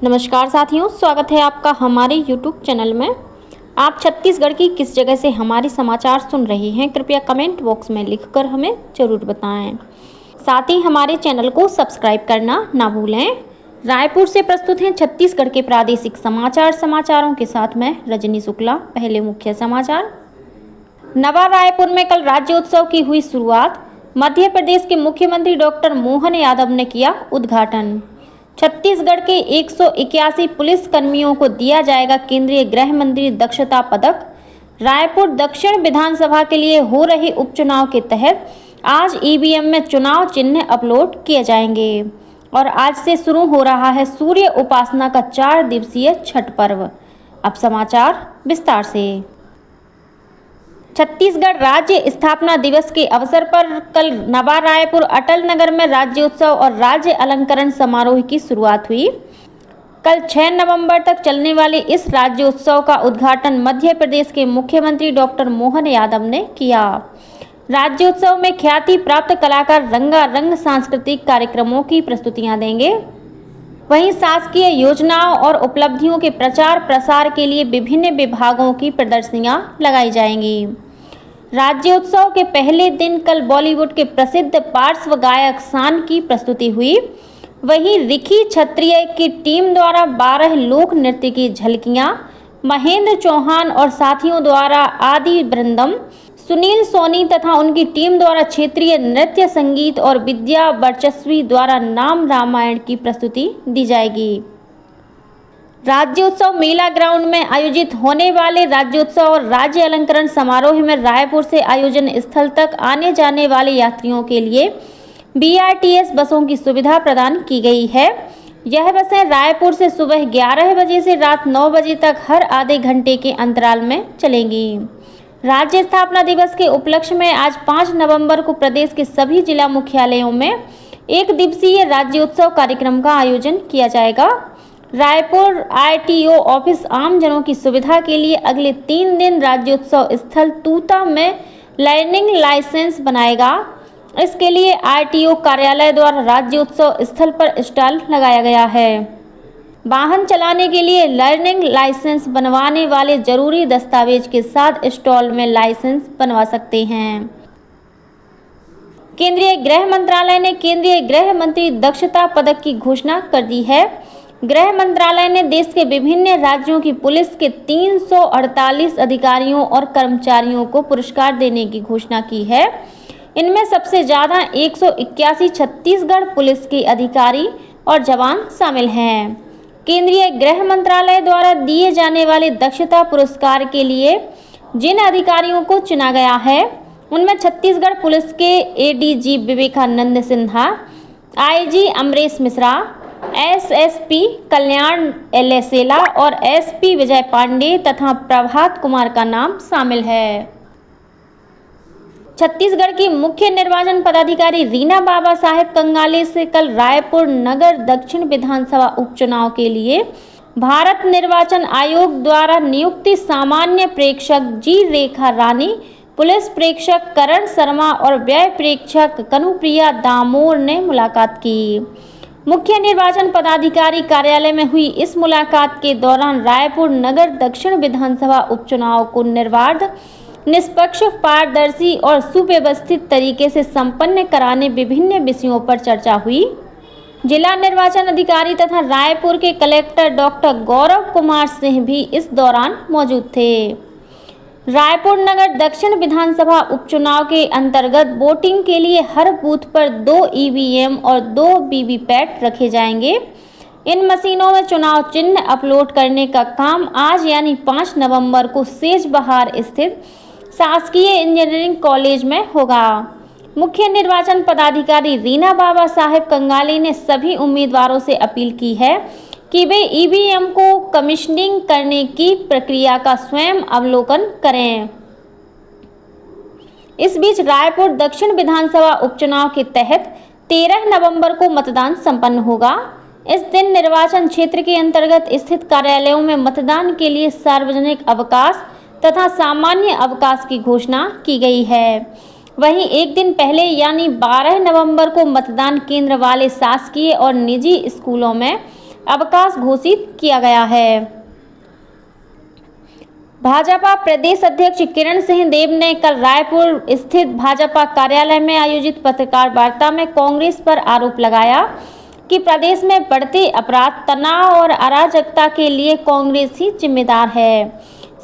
नमस्कार साथियों, स्वागत है आपका हमारे YouTube चैनल में। आप छत्तीसगढ़ की किस जगह से हमारे समाचार सुन रहे हैं, कृपया कमेंट बॉक्स में लिखकर हमें ज़रूर बताएं। साथ ही हमारे चैनल को सब्सक्राइब करना ना भूलें। रायपुर से प्रस्तुत हैं छत्तीसगढ़ के प्रादेशिक समाचारों के साथ मैं रजनी शुक्ला। पहले मुख्य समाचार। नवा रायपुर में कल राज्योत्सव की हुई शुरुआत। मध्य प्रदेश के मुख्यमंत्री डॉक्टर मोहन यादव ने किया उद्घाटन। छत्तीसगढ़ के 181 पुलिस कर्मियों को दिया जाएगा केंद्रीय गृह मंत्री दक्षता पदक। रायपुर दक्षिण विधानसभा के लिए हो रहे उपचुनाव के तहत आज ईवीएम में चुनाव चिन्ह अपलोड किए जाएंगे और आज से शुरू हो रहा है सूर्य उपासना का 4 दिवसीय छठ पर्व। अब समाचार विस्तार से। छत्तीसगढ़ राज्य स्थापना दिवस के अवसर पर कल नवा रायपुर अटल नगर में राज्योत्सव और राज्य अलंकरण समारोह की शुरुआत हुई। कल 6 नवंबर तक चलने वाले इस राज्योत्सव का उद्घाटन मध्य प्रदेश के मुख्यमंत्री डॉक्टर मोहन यादव ने किया। राज्योत्सव में ख्याति प्राप्त कलाकार रंगारंग सांस्कृतिक कार्यक्रमों की प्रस्तुतियां देंगे। वहीं शासकीय योजनाओं और उपलब्धियों के प्रचार प्रसार के लिए विभिन्न विभागों की प्रदर्शनियां लगाई जाएंगी। राज्योत्सव के पहले दिन कल बॉलीवुड के प्रसिद्ध पार्श्व गायक शान की प्रस्तुति हुई। वहीं रिखी क्षत्रिय की टीम द्वारा 12 लोक नृत्य की झलकियां, महेंद्र चौहान और साथियों द्वारा आदि वृंदम, सुनील सोनी तथा उनकी टीम द्वारा क्षेत्रीय नृत्य संगीत और विद्या वर्चस्वी द्वारा नाम रामायण की प्रस्तुति दी जाएगी। राज्योत्सव मेला ग्राउंड में आयोजित होने वाले राज्योत्सव और राज्य अलंकरण समारोह में रायपुर से आयोजन स्थल तक आने जाने वाले यात्रियों के लिए BRTS बसों की सुविधा प्रदान की गई है। यह बसें रायपुर से सुबह 11 बजे से रात 9 बजे तक हर आधे घंटे के अंतराल में चलेंगी। राज्य स्थापना दिवस के उपलक्ष्य में आज 5 नवंबर को प्रदेश के सभी जिला मुख्यालयों में 1 दिवसीय राज्योत्सव कार्यक्रम का आयोजन किया जाएगा। रायपुर ITO ऑफिस आम जनों की सुविधा के लिए अगले 3 दिन राज्योत्सव स्थल तूता में लर्निंग लाइसेंस बनाएगा। इसके लिए ITO कार्यालय द्वारा राज्योत्सव स्थल पर स्टॉल लगाया गया है। वाहन चलाने के लिए लर्निंग लाइसेंस बनवाने वाले जरूरी दस्तावेज के साथ स्टॉल में लाइसेंस बनवा सकते हैं। केंद्रीय गृह मंत्रालय ने केंद्रीय गृह मंत्री दक्षता पदक की घोषणा कर दी है। गृह मंत्रालय ने देश के विभिन्न राज्यों की पुलिस के 348 अधिकारियों और कर्मचारियों को पुरस्कार देने की घोषणा की है। इनमें सबसे ज्यादा 181 छत्तीसगढ़ पुलिस के अधिकारी और जवान शामिल हैं। केंद्रीय गृह मंत्रालय द्वारा दिए जाने वाले दक्षता पुरस्कार के लिए जिन अधिकारियों को चुना गया है उनमें छत्तीसगढ़ पुलिस के ADG Vivekanand Sinha, IG Amresh Mishra, SSP Kalyan Elesela और SP विजय पांडे तथा प्रभात कुमार का नाम शामिल है। छत्तीसगढ़ की मुख्य निर्वाचन पदाधिकारी रीना बाबा साहेब कंगाले से कल रायपुर नगर दक्षिण विधानसभा उपचुनाव के लिए भारत निर्वाचन आयोग द्वारा नियुक्त सामान्य प्रेक्षक G रेखा रानी, पुलिस प्रेक्षक करण शर्मा और व्यय प्रेक्षक कनुप्रिया दामोर ने मुलाकात की। मुख्य निर्वाचन पदाधिकारी कार्यालय में हुई इस मुलाकात के दौरान रायपुर नगर दक्षिण विधानसभा उपचुनाव को निर्बाध, निष्पक्ष, पारदर्शी और सुव्यवस्थित तरीके से संपन्न कराने विभिन्न विषयों पर चर्चा हुई। जिला निर्वाचन अधिकारी तथा रायपुर के कलेक्टर डॉक्टर गौरव कुमार सिंह भी इस दौरान मौजूद थे। रायपुर नगर दक्षिण विधानसभा उपचुनाव के अंतर्गत वोटिंग के लिए हर बूथ पर 2 EVM और 2 VVPAT रखे जाएंगे। इन मशीनों में चुनाव चिन्ह अपलोड करने का काम आज यानी 5 नवंबर को सेजबहार स्थित शासकीय इंजीनियरिंग कॉलेज में होगा। मुख्य निर्वाचन पदाधिकारी रीना बाबा साहेब कंगाले ने सभी उम्मीदवारों से अपील की है कि वे EVM को कमीशनिंग करने की प्रक्रिया का स्वयं अवलोकन करें। इस बीच रायपुर दक्षिण विधानसभा उपचुनाव के तहत 13 नवंबर को मतदान संपन्न होगा। इस दिन निर्वाचन क्षेत्र के अंतर्गत स्थित कार्यालयों में मतदान के लिए सार्वजनिक अवकाश तथा सामान्य अवकाश की घोषणा की गई है। वहीं एक दिन पहले यानी 12 नवंबर को मतदान केंद्र वाले शासकीय और निजी स्कूलों में अवकाश घोषित किया गया है। भाजपा प्रदेश अध्यक्ष किरण सिंह देव ने कल रायपुर स्थित भाजपा कार्यालय में आयोजित पत्रकार वार्ता में कांग्रेस पर आरोप लगाया कि प्रदेश में बढ़ते अपराध, तनाव और अराजकता के लिए कांग्रेस ही जिम्मेदार है।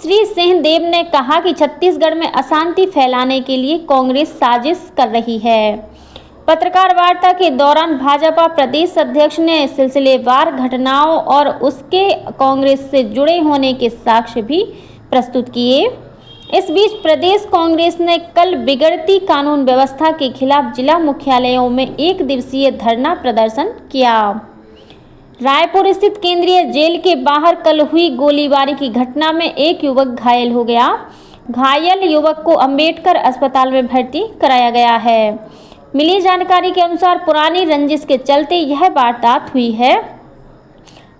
श्री सिंह देव ने कहा कि छत्तीसगढ़ में अशांति फैलाने के लिए कांग्रेस साजिश कर रही है। पत्रकार वार्ता के दौरान भाजपा प्रदेश अध्यक्ष ने सिलसिलेवार घटनाओं और उसके कांग्रेस से जुड़े होने के साक्ष्य भी प्रस्तुत किए। इस बीच प्रदेश कांग्रेस ने कल बिगड़ती कानून व्यवस्था के खिलाफ जिला मुख्यालयों में एक दिवसीय धरना प्रदर्शन किया। रायपुर स्थित केंद्रीय जेल के बाहर कल हुई गोलीबारी की घटना में एक युवक घायल हो गया। घायल युवक को अंबेडकर अस्पताल में भर्ती कराया गया है। मिली जानकारी के अनुसार पुरानी रंजिश के चलते यह वारदात हुई है।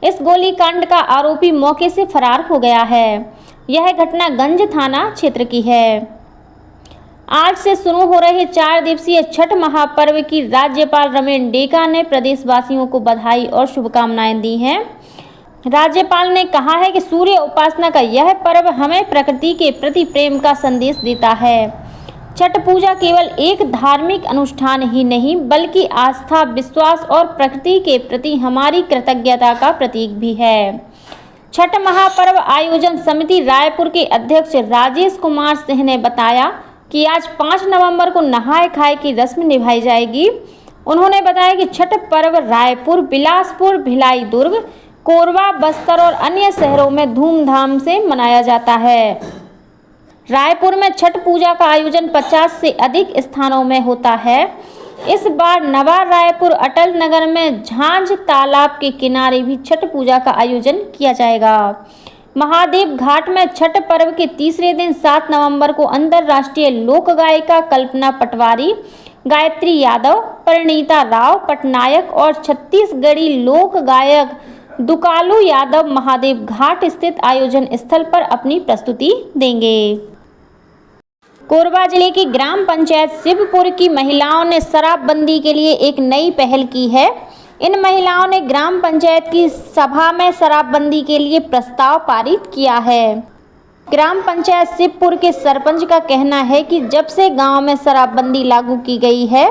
इस गोलीकांड का आरोपी मौके से फरार हो गया है। यह घटना गंज थाना क्षेत्र की है। आज से शुरू हो रहे 4 दिवसीय छठ महापर्व की राज्यपाल रमेन डेका ने प्रदेशवासियों को बधाई और शुभकामनाएं दी हैं। राज्यपाल ने कहा है कि सूर्य उपासना का यह पर्व हमें प्रकृति के प्रति प्रेम का संदेश देता है। छठ पूजा केवल एक धार्मिक अनुष्ठान ही नहीं बल्कि आस्था, विश्वास और प्रकृति के प्रति हमारी कृतज्ञता का प्रतीक भी है। छठ महापर्व आयोजन समिति रायपुर के अध्यक्ष राजेश कुमार सिंह ने बताया कि आज 5 नवंबर को नहाय खाए की रस्म निभाई जाएगी। उन्होंने बताया कि छठ पर्व रायपुर, बिलासपुर, भिलाई दुर्ग, कोरबा, बस्तर और अन्य शहरों में धूमधाम से मनाया जाता है। रायपुर में छठ पूजा का आयोजन 50 से अधिक स्थानों में होता है। इस बार नवा रायपुर अटल नगर में झांझ तालाब के किनारे भी छठ पूजा का आयोजन किया जाएगा। महादेव घाट में छठ पर्व के तीसरे दिन 7 नवंबर को अंतर्राष्ट्रीय लोक गायिका कल्पना पटवारी, गायत्री यादव, परिणीता राव पटनायक और छत्तीसगढ़ी लोक गायक दुकालू यादव महादेव घाट स्थित आयोजन स्थल पर अपनी प्रस्तुति देंगे। कोरबा जिले की ग्राम पंचायत शिवपुर की महिलाओं ने शराबबंदी के लिए एक नई पहल की है। इन महिलाओं ने ग्राम पंचायत की सभा में शराबबंदी के लिए प्रस्ताव पारित किया है। ग्राम पंचायत शिवपुर के सरपंच का कहना है कि जब से गांव में शराबबंदी लागू की गई है,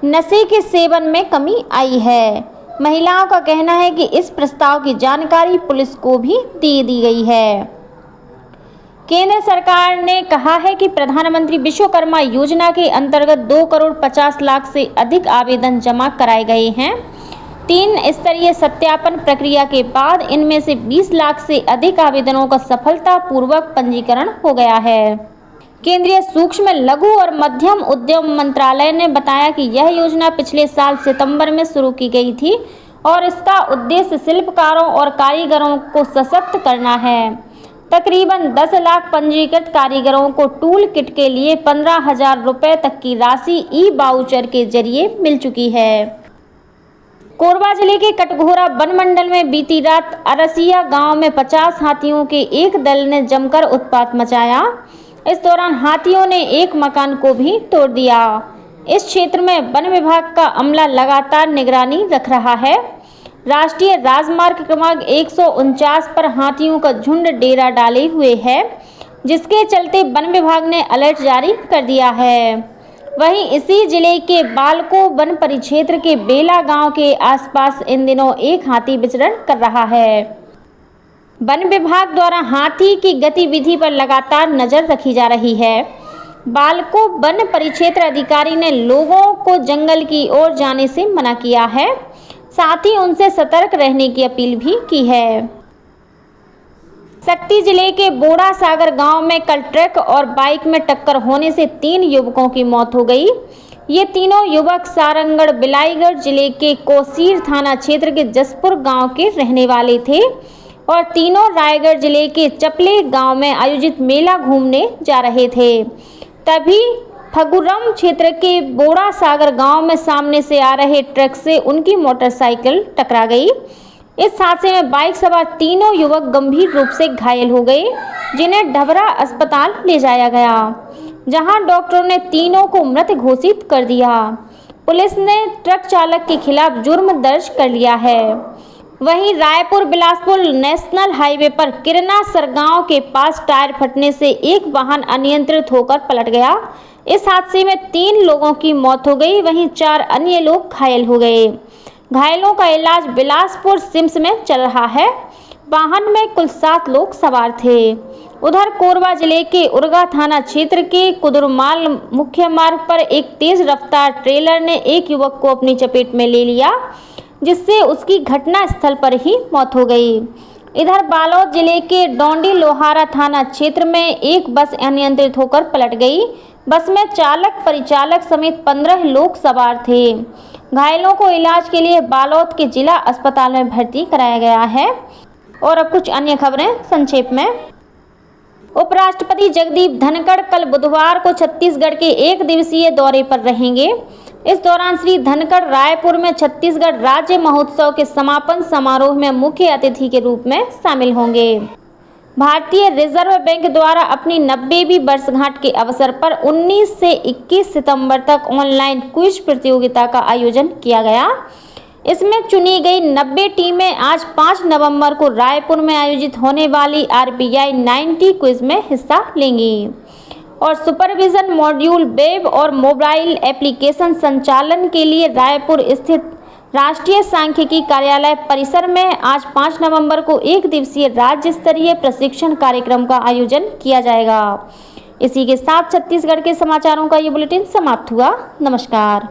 नशे के सेवन में कमी आई है। महिलाओं का कहना है कि इस प्रस्ताव की जानकारी पुलिस को भी दे दी गई है। केंद्र सरकार ने कहा है कि प्रधानमंत्री विश्वकर्मा योजना के अंतर्गत 2 करोड़ 50 लाख से अधिक आवेदन जमा कराए गए हैं। 3 स्तरीय सत्यापन प्रक्रिया के बाद इनमें से 20 लाख से अधिक आवेदनों का सफलतापूर्वक पंजीकरण हो गया है। केंद्रीय सूक्ष्म, लघु और मध्यम उद्यम मंत्रालय ने बताया कि यह योजना पिछले साल सितंबर में शुरू की गई थी और इसका उद्देश्य शिल्पकारों और कारीगरों को सशक्त करना है। तकरीबन 10 लाख पंजीकृत कारीगरों को टूल किट के लिए 15,000 रुपए तक की राशि ई-वाउचर के जरिए मिल चुकी है। कोरबा जिले के कटघोरा वन मंडल में बीती रात अरसिया गांव में 50 हाथियों के एक दल ने जमकर उत्पात मचाया। इस दौरान हाथियों ने एक मकान को भी तोड़ दिया। इस क्षेत्र में वन विभाग का अमला लगातार निगरानी रख रहा है। राष्ट्रीय राजमार्ग क्रमांक 149 पर हाथियों का झुंड डेरा डाले हुए है, जिसके चलते वन विभाग ने अलर्ट जारी कर दिया है। वहीं इसी जिले के बालको वन परिक्षेत्र के बेला गांव के आसपास इन दिनों एक हाथी विचरण कर रहा है। वन विभाग द्वारा हाथी की गतिविधि पर लगातार नजर रखी जा रही है। बालको वन परिक्षेत्र अधिकारी ने लोगों को जंगल की ओर जाने से मना किया है, साथ ही उनसे सतर्क रहने की अपील भी की है। शक्ति जिले के बोड़ा सागर गांव में कल ट्रक और बाइक में टक्कर होने से 3 युवकों की मौत हो गई। ये तीनों युवक सारंगढ़ बिलाईगढ़ जिले के कोसीर थाना क्षेत्र के जसपुर गांव के रहने वाले थे और तीनों रायगढ़ जिले के चपले गांव में आयोजित मेला घूमने जा रहे थे। तभी फगुरम क्षेत्र के बोड़ा सागर गांव में सामने से आ रहे ट्रक से उनकी मोटरसाइकिल टकरा गई। इस हादसे में बाइक सवार तीनों युवक गंभीर रूप से घायल हो गए, जिन्हें ढबरा अस्पताल ले जाया गया, जहां डॉक्टरों ने तीनों को मृत घोषित कर दिया। पुलिस ने ट्रक चालक के खिलाफ जुर्म दर्ज कर लिया है। वहीं रायपुर बिलासपुर नेशनल हाईवे पर किरनासर गांव के पास टायर फटने से एक वाहन अनियंत्रित होकर पलट गया। इस हादसे में 3 लोगों की मौत हो गई, वहीं 4 अन्य लोग घायल हो गए। घायलों का इलाज बिलासपुर सिम्स में चल रहा है। वाहन में कुल 7 लोग सवार थे। उधर कोरबा जिले के उरगा थाना क्षेत्र के कुदरमाल मुख्य मार्ग पर एक तेज रफ्तार ट्रेलर ने एक युवक को अपनी चपेट में ले लिया, जिससे उसकी घटना स्थल पर ही मौत हो गई। इधर बालोद जिले के डोंडी लोहारा थाना क्षेत्र में एक बस अनियंत्रित होकर पलट गई। बस में चालक परिचालक समेत 15 लोग सवार थे। घायलों को इलाज के लिए बालोद के जिला अस्पताल में भर्ती कराया गया है। और अब कुछ अन्य खबरें संक्षेप में। उपराष्ट्रपति जगदीप धनखड़ कल बुधवार को छत्तीसगढ़ के 1 दिवसीय दौरे पर रहेंगे। इस दौरान श्री धनखड़ रायपुर में छत्तीसगढ़ राज्य महोत्सव के समापन समारोह में मुख्य अतिथि के रूप में शामिल होंगे। भारतीय रिजर्व बैंक द्वारा अपनी 90वीं वर्षगांठ के अवसर पर 19 से 21 सितंबर तक ऑनलाइन क्विज प्रतियोगिता का आयोजन किया गया। इसमें चुनी गई 90 टीमें आज 5 नवंबर को रायपुर में आयोजित होने वाली RBI 90 क्विज में हिस्सा लेंगी। और सुपरविजन मॉड्यूल वेब और मोबाइल एप्लीकेशन संचालन के लिए रायपुर स्थित राष्ट्रीय सांख्यिकी कार्यालय परिसर में आज 5 नवंबर को 1 दिवसीय राज्य स्तरीय प्रशिक्षण कार्यक्रम का आयोजन किया जाएगा। इसी के साथ छत्तीसगढ़ के समाचारों का ये बुलेटिन समाप्त हुआ। नमस्कार।